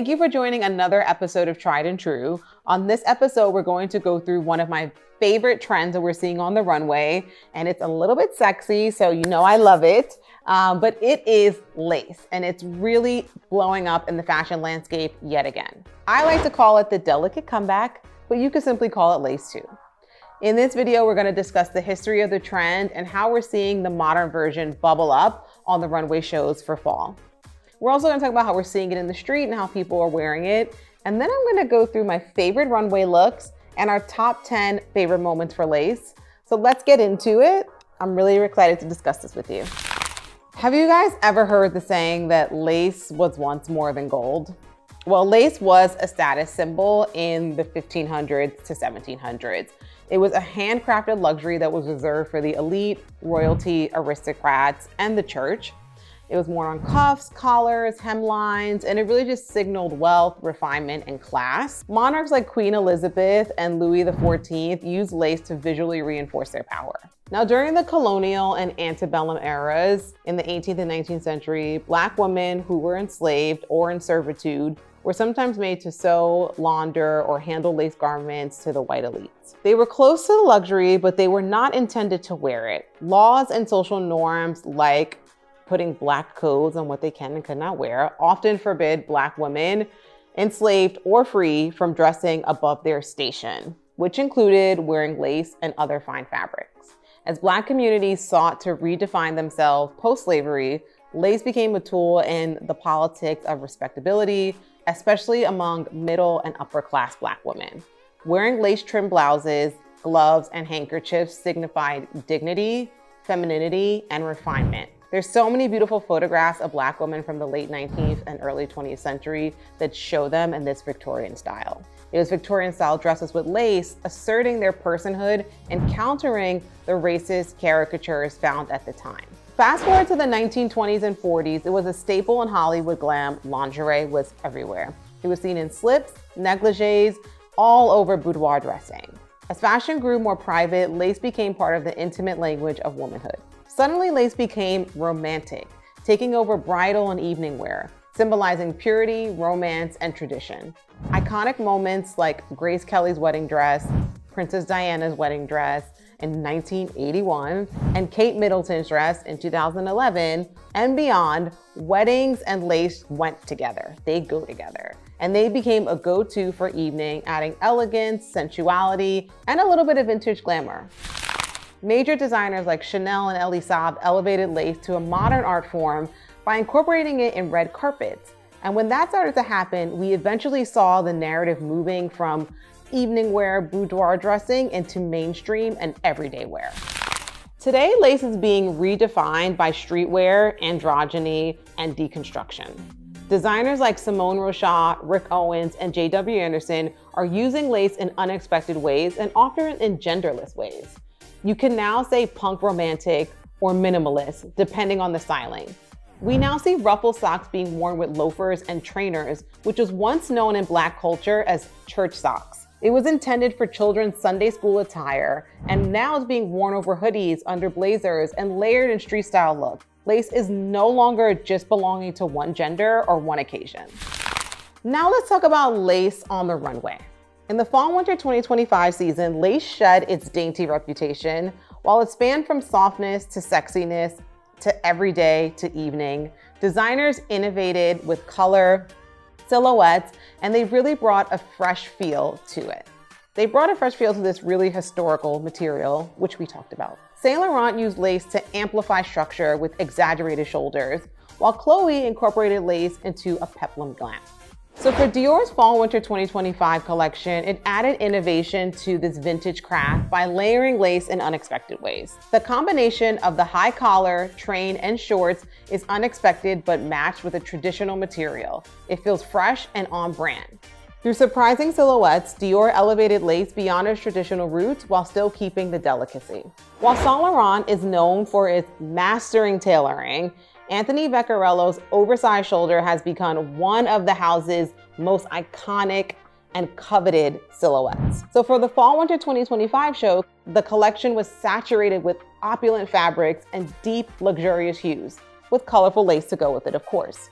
Thank you for joining another episode of Tried and True. On this episode, we're going to go through one of my favorite trends that we're seeing on the runway, and it's a little bit sexy, so you know I love it. But it is lace, and it's really blowing up in the fashion landscape yet again. I like to call it the delicate comeback, but you could simply call it lace too. In this video, we're going to discuss the history of the trend and how we're seeing the modern version bubble up on the runway shows for fall. We're also going to talk about how we're seeing it in the street and how people are wearing it. And then I'm going to go through my favorite runway looks and our top 10 favorite moments for lace. So let's get into it. I'm really excited to discuss this with you. Have you guys ever heard the saying that lace was once more than gold? Well, lace was a status symbol in the 1500s to 1700s. It was a handcrafted luxury that was reserved for the elite, royalty, aristocrats, and the church. It was worn on cuffs, collars, hemlines, and it really just signaled wealth, refinement, and class. Monarchs like Queen Elizabeth and Louis XIV used lace to visually reinforce their power. Now, during the colonial and antebellum eras in the 18th and 19th century, Black women who were enslaved or in servitude were sometimes made to sew, launder, or handle lace garments to the white elites. They were close to the luxury, but they were not intended to wear it. Laws and social norms like putting Black codes on what they can and could not wear often forbid Black women, enslaved or free, from dressing above their station, which included wearing lace and other fine fabrics. As Black communities sought to redefine themselves post-slavery, lace became a tool in the politics of respectability, especially among middle and upper class Black women. Wearing lace-trimmed blouses, gloves, and handkerchiefs signified dignity, femininity, and refinement. There's so many beautiful photographs of Black women from the late 19th and early 20th century that show them in this Victorian style. It was Victorian style dresses with lace, asserting their personhood and countering the racist caricatures found at the time. Fast forward to the 1920s and 40s, it was a staple in Hollywood glam. Lingerie was everywhere. It was seen in slips, negligees, all over boudoir dressing. As fashion grew more private, lace became part of the intimate language of womanhood. Suddenly, lace became romantic, taking over bridal and evening wear, symbolizing purity, romance, and tradition. Iconic moments like Grace Kelly's wedding dress, Princess Diana's wedding dress in 1981, and Kate Middleton's dress in 2011, and beyond, weddings and lace went together. They go together. And they became a go-to for evening, adding elegance, sensuality, and a little bit of vintage glamour. Major designers like Chanel and Elie Saab elevated lace to a modern art form by incorporating it in red carpets. And when that started to happen, we eventually saw the narrative moving from evening wear, boudoir dressing into mainstream and everyday wear. Today, lace is being redefined by streetwear, androgyny, and deconstruction. Designers like Simone Rocha, Rick Owens, and J.W. Anderson are using lace in unexpected ways and often in genderless ways. You can now say punk romantic or minimalist, depending on the styling. We now see ruffle socks being worn with loafers and trainers, which was once known in Black culture as church socks. It was intended for children's Sunday school attire, and now is being worn over hoodies, under blazers, and layered in street style look. Lace is no longer just belonging to one gender or one occasion. Now let's talk about lace on the runway. In the fall/winter 2025 season, lace shed its dainty reputation. While it spanned from softness to sexiness to everyday to evening, designers innovated with color, silhouettes, and they really brought a fresh feel to it. They brought a fresh feel to this really historical material, which we talked about. Saint Laurent used lace to amplify structure with exaggerated shoulders, while Chloe incorporated lace into a peplum glam. So for Dior's fall/winter 2025 collection, it added innovation to this vintage craft by layering lace in unexpected ways. The combination of the high collar, train, and shorts is unexpected but matched with a traditional material. It feels fresh and on brand. Through surprising silhouettes, Dior elevated lace beyond its traditional roots while still keeping the delicacy. While Saint Laurent is known for its mastering tailoring, Anthony Vaccarello's oversized shoulder has become one of the house's most iconic and coveted silhouettes. So for the fall/winter 2025 show, the collection was saturated with opulent fabrics and deep, luxurious hues, with colorful lace to go with it, of course.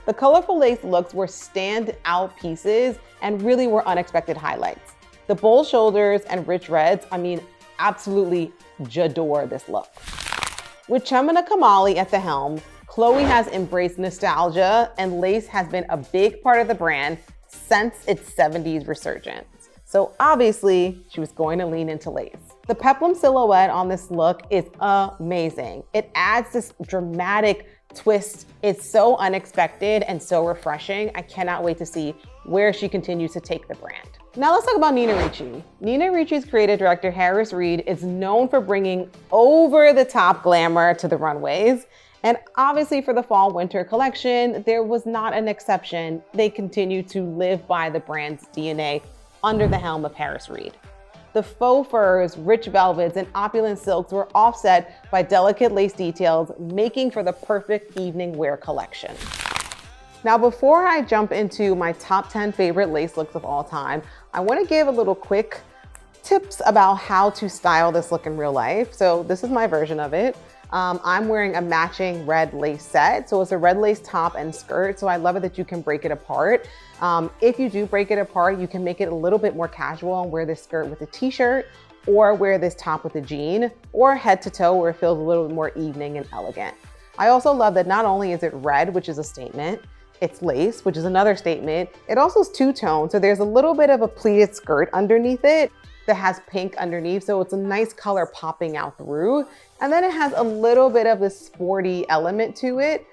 The colorful lace looks were standout pieces and really were unexpected highlights. The bold shoulders and rich reds, absolutely j'adore this look. With Chemina Kamali at the helm, Chloe has embraced nostalgia, and lace has been a big part of the brand since its 70s resurgence. So obviously, she was going to lean into lace. The peplum silhouette on this look is amazing. It adds this dramatic twist. It's so unexpected and so refreshing. I cannot wait to see where she continues to take the brand. Now let's talk about Nina Ricci. Nina Ricci's creative director, Harris Reid, is known for bringing over-the-top glamour to the runways. And obviously for the fall-winter collection, there was not an exception. They continue to live by the brand's DNA under the helm of Harris Reid. The faux furs, rich velvets, and opulent silks were offset by delicate lace details, making for the perfect evening wear collection. Now, before I jump into my top 10 favorite lace looks of all time, I want to give a little quick tips about how to style this look in real life. So this is my version of it. I'm wearing a matching red lace set. So it's a red lace top and skirt. So I love it that you can break it apart. If you do break it apart, you can make it a little bit more casual and wear this skirt with a t-shirt, or wear this top with a jean, or head to toe where it feels a little bit more evening and elegant. I also love that not only is it red, which is a statement, it's lace, which is another statement. It also is two-tone. So there's a little bit of a pleated skirt underneath it that has pink underneath. So it's a nice color popping out through. And then it has a little bit of this sporty element to it,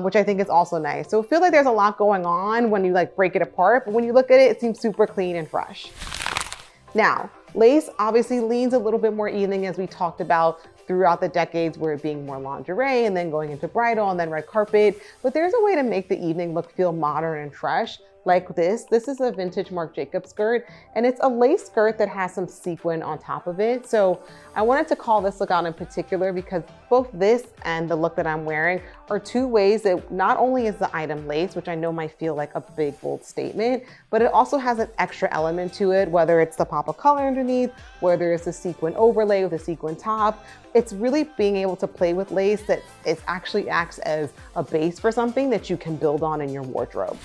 which I think is also nice. So I feel like there's a lot going on when you break it apart, but when you look at it, it seems super clean and fresh. Now, lace obviously leans a little bit more evening, as we talked about throughout the decades, where it being more lingerie and then going into bridal and then red carpet. But there's a way to make the evening look feel modern and fresh, like this. This is a vintage Marc Jacobs skirt, and it's a lace skirt that has some sequin on top of it. So I wanted to call this look out in particular because both this and the look that I'm wearing are two ways that not only is the item lace, which I know might feel like a big, bold statement, but it also has an extra element to it, whether it's the pop of color underneath, whether it's a sequin overlay with a sequin top. It's really being able to play with lace that it actually acts as a base for something that you can build on in your wardrobe.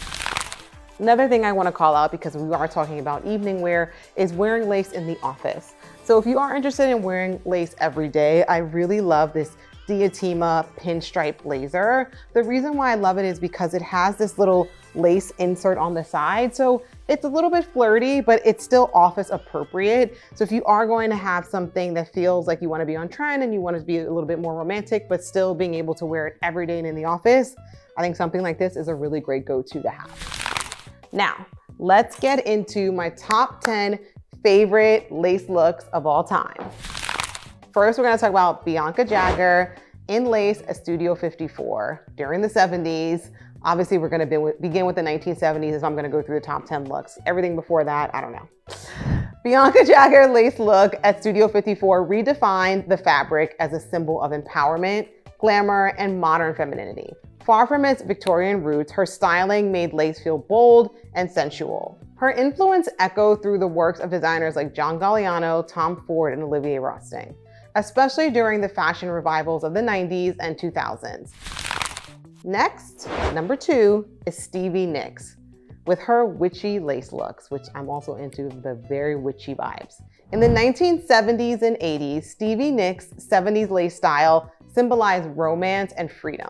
Another thing I want to call out, because we are talking about evening wear, is wearing lace in the office. So if you are interested in wearing lace every day, I really love this Diatima pinstripe blazer. The reason why I love it is because it has this little lace insert on the side. So it's a little bit flirty, but it's still office appropriate. So if you are going to have something that feels like you want to be on trend and you want to be a little bit more romantic, but still being able to wear it every day and in the office, I think something like this is a really great go-to to have. Now, let's get into my top 10 favorite lace looks of all time. First, we're gonna talk about Bianca Jagger in lace at Studio 54 during the 70s. Obviously, we're gonna begin with the 1970s if I'm gonna go through the top 10 looks. Everything before that, I don't know. Bianca Jagger lace look at Studio 54 redefined the fabric as a symbol of empowerment, glamour, and modern femininity. Far from its Victorian roots, her styling made lace feel bold and sensual. Her influence echoed through the works of designers like John Galliano, Tom Ford, and Olivier Rousteing, especially during the fashion revivals of the 90s and 2000s. Next, number 2 is Stevie Nicks with her witchy lace looks, which I'm also into the very witchy vibes. In the 1970s and 80s, Stevie Nicks' 70s lace style symbolized romance and freedom.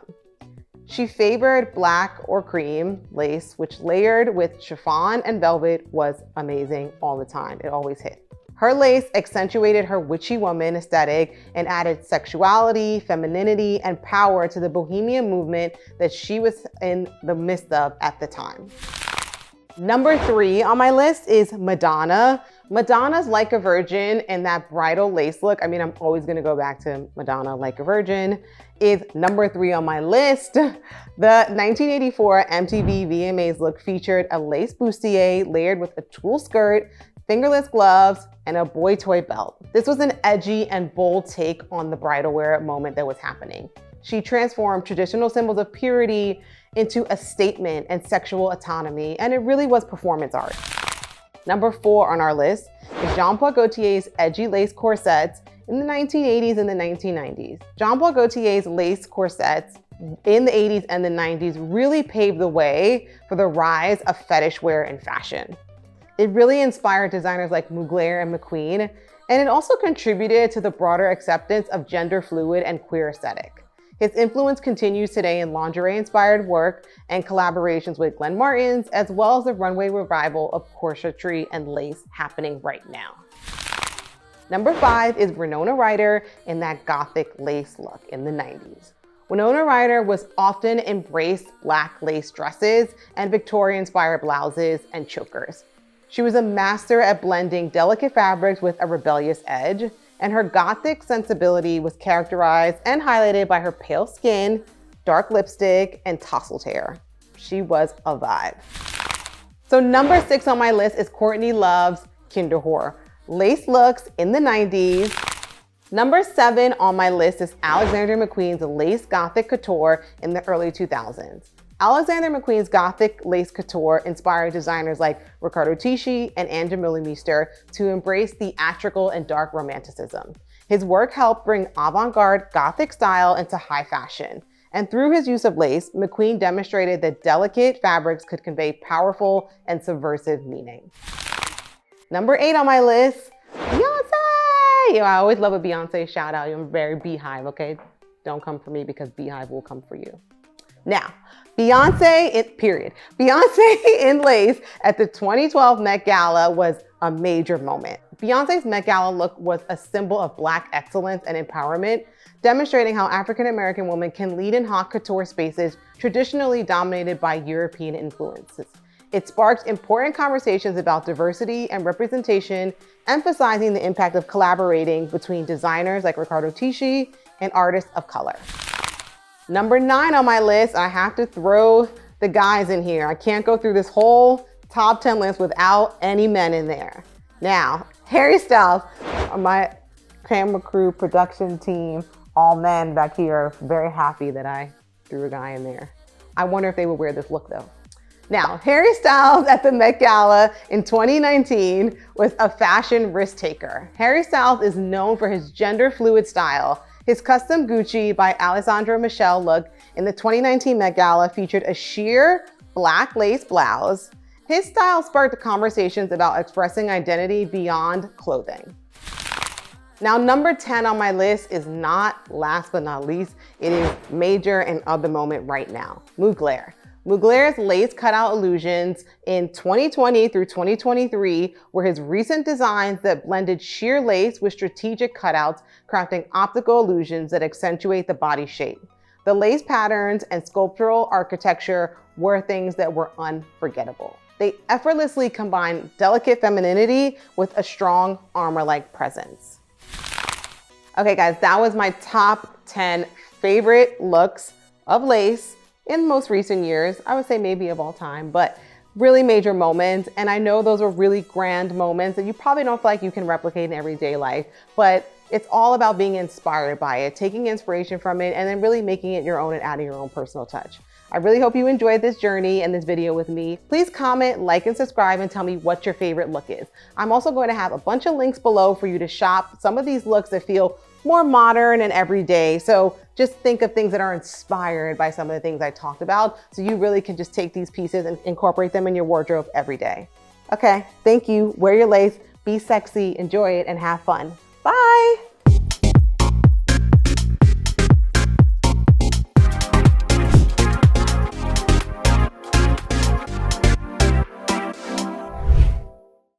She favored black or cream lace, which layered with chiffon and velvet was amazing all the time. It always hit. Her lace accentuated her witchy woman aesthetic and added sexuality, femininity, and power to the bohemian movement that she was in the midst of at the time. Number 3 on my list is Madonna. Madonna's Like a Virgin and that bridal lace look, I'm always gonna go back to Madonna Like a Virgin, is number 3 on my list. The 1984 MTV VMAs look featured a lace bustier layered with a tulle skirt, fingerless gloves, and a boy toy belt. This was an edgy and bold take on the bridal wear moment that was happening. She transformed traditional symbols of purity into a statement and sexual autonomy, and it really was performance art. Number 4 on our list is Jean-Paul Gaultier's edgy lace corsets in the 1980s and the 1990s. Jean-Paul Gaultier's lace corsets in the 80s and the 90s really paved the way for the rise of fetish wear in fashion. It really inspired designers like Mugler and McQueen, and it also contributed to the broader acceptance of gender fluid and queer aesthetic. His influence continues today in lingerie-inspired work and collaborations with Glenn Martens, as well as the runway revival of corsetry and lace happening right now. Number 5 is Winona Ryder in that gothic lace look in the 90s. Winona Ryder was often embraced black lace dresses and Victorian-inspired blouses and chokers. She was a master at blending delicate fabrics with a rebellious edge, and her gothic sensibility was characterized and highlighted by her pale skin, dark lipstick, and tousled hair. She was a vibe. So number 6 on my list is Courtney Love's Kinderhore, lace looks in the 90s. Number 7 on my list is Alexander McQueen's lace gothic couture in the early 2000s. Alexander McQueen's gothic lace couture inspired designers like Riccardo Tisci and Angela Meester to embrace theatrical and dark romanticism. His work helped bring avant-garde gothic style into high fashion. And through his use of lace, McQueen demonstrated that delicate fabrics could convey powerful and subversive meaning. Number 8 on my list, Beyonce! I always love a Beyonce shout out. I'm very Beehive, okay? Don't come for me because Beehive will come for you. Now, Beyonce in lace at the 2012 Met Gala was a major moment. Beyonce's Met Gala look was a symbol of Black excellence and empowerment, demonstrating how African-American women can lead in haute couture spaces traditionally dominated by European influences. It sparked important conversations about diversity and representation, emphasizing the impact of collaborating between designers like Riccardo Tisci and artists of color. Number 9 on my list, I have to throw the guys in here. I can't go through this whole top 10 list without any men in there. Now, Harry Styles, my camera crew, production team, all men back here are very happy that I threw a guy in there. I wonder if they would wear this look though. Now, Harry Styles at the Met Gala in 2019 was a fashion risk taker. Harry Styles is known for his gender fluid style. His custom Gucci by Alessandro Michele look in the 2019 Met Gala featured a sheer black lace blouse. His style sparked conversations about expressing identity beyond clothing. Now, number 10 on my list is not last but not least. It is major and of the moment right now, Mugler. Mugler's lace cutout illusions in 2020 through 2023 were his recent designs that blended sheer lace with strategic cutouts, crafting optical illusions that accentuate the body shape. The lace patterns and sculptural architecture were things that were unforgettable. They effortlessly combine delicate femininity with a strong armor-like presence. Okay guys, that was my top 10 favorite looks of lace in most recent years. I would say maybe of all time, but really major moments. And I know those were really grand moments that you probably don't feel like you can replicate in everyday life, but it's all about being inspired by it, taking inspiration from it, and then really making it your own and adding your own personal touch. I really hope you enjoyed this journey and this video with me. Please comment, like, and subscribe and tell me what your favorite look is. I'm also going to have a bunch of links below for you to shop some of these looks that feel more modern and everyday. So just think of things that are inspired by some of the things I talked about, so you really can just take these pieces and incorporate them in your wardrobe every day. Okay, thank you. Wear your lace, be sexy, enjoy it, and have fun. Bye.